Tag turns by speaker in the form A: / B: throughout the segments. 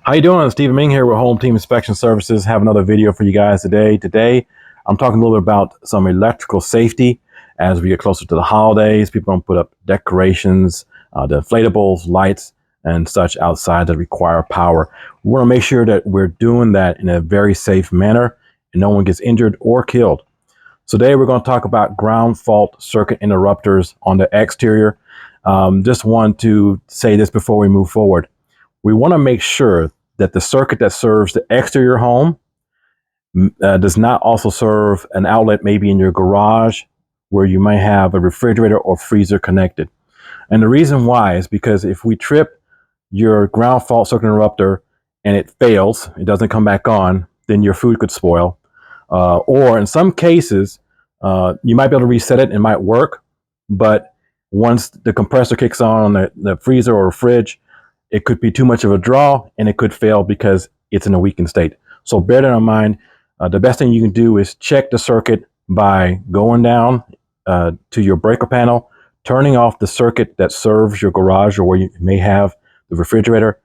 A: How you doing? Stephen Ming here with HomeTeam Inspection Services. Have another video for you guys today. Today, I'm talking a little bit about some electrical safety. As we get closer to the holidays, people don't put up decorations, the inflatables, lights, and such outside that require power. We want to make sure that we're doing that in a very safe manner and no one gets injured or killed. So today, we're going to talk about ground fault circuit interrupters on the exterior. Just want to say this before we move forward. We want to make sure that the circuit that serves the exterior home does not also serve an outlet maybe in your garage where you might have a refrigerator or freezer connected. And the reason why is because if we trip your ground fault circuit interrupter and it fails, it doesn't come back on, then your food could spoil. Or in some cases, you might be able to reset it and it might work, but once the compressor kicks on the freezer or fridge, it could be too much of a draw and it could fail because it's in a weakened state. So bear that in mind. The best thing you can do is check the circuit by going down to your breaker panel, turning off the circuit that serves your garage or where you may have the refrigerator,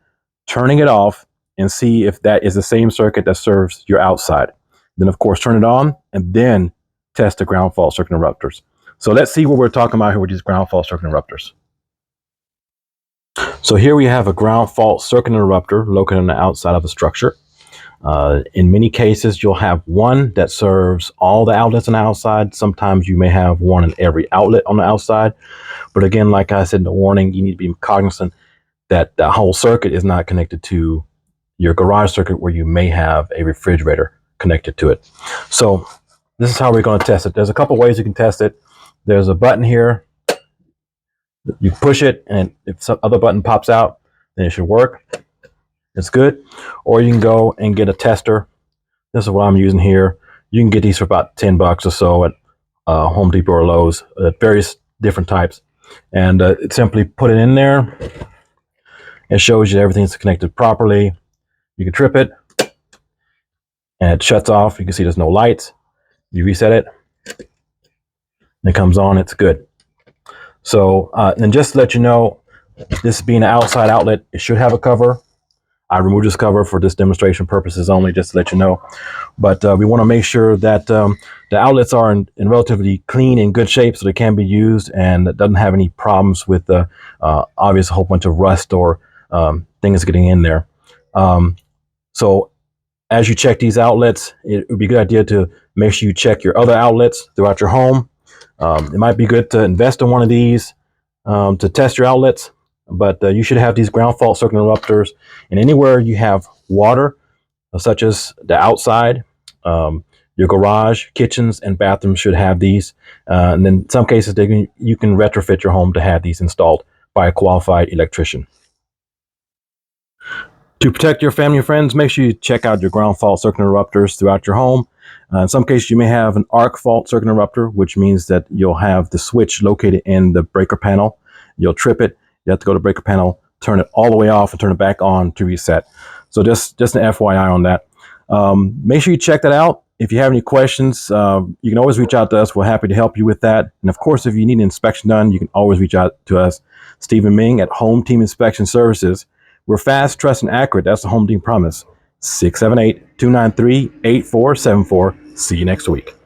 A: turning it off and see if that is the same circuit that serves your outside. Then of course, turn it on and then test the ground fault circuit interrupters. So let's see what we're talking about here with these ground fault circuit interrupters. So here we have a ground fault circuit interrupter located on the outside of the structure. In many cases, you'll have one that serves all the outlets on the outside. Sometimes you may have one in every outlet on the outside. But again, like I said in the warning, you need to be cognizant that the whole circuit is not connected to your garage circuit where you may have a refrigerator connected to it. So this is how we're going to test it. There's a couple ways you can test it. There's a button here. You push it, and if some other button pops out, then it should work. It's good. Or you can go and get a tester. This is what I'm using here. You can get these for about $10 or so at Home Depot or Lowe's, various different types. And simply put it in there. It shows you everything's connected properly. You can trip it, and it shuts off. You can see there's no lights. You reset it, and it comes on. It's good. So, and just to let you know, this being an outside outlet, it should have a cover. I removed this cover for this demonstration purposes only, just to let you know. But we want to make sure that the outlets are in relatively clean and good shape so they can be used and it doesn't have any problems with the obvious whole bunch of rust or things getting in there. So as you check these outlets, it would be a good idea to make sure you check your other outlets throughout your home. It might be good to invest in one of these to test your outlets, but you should have these ground fault circuit interrupters. And anywhere you have water, such as the outside, your garage, kitchens, and bathrooms should have these. And then in some cases, you can retrofit your home to have these installed by a qualified electrician. To protect your family and friends, make sure you check out your ground fault circuit interrupters throughout your home. In some cases, you may have an arc fault circuit interrupter, which means that you'll have the switch located in the breaker panel. You'll trip it. You have to go to breaker panel, turn it all the way off, and turn it back on to reset. So just an FYI on that. Make sure you check that out. If you have any questions, you can always reach out to us. We're happy to help you with that. And of course, if you need an inspection done, you can always reach out to us. Stephen Ming at HomeTeam Inspection Services. We're fast, trust, and accurate. That's the HomeTeam promise. 678-293-8474. See you next week.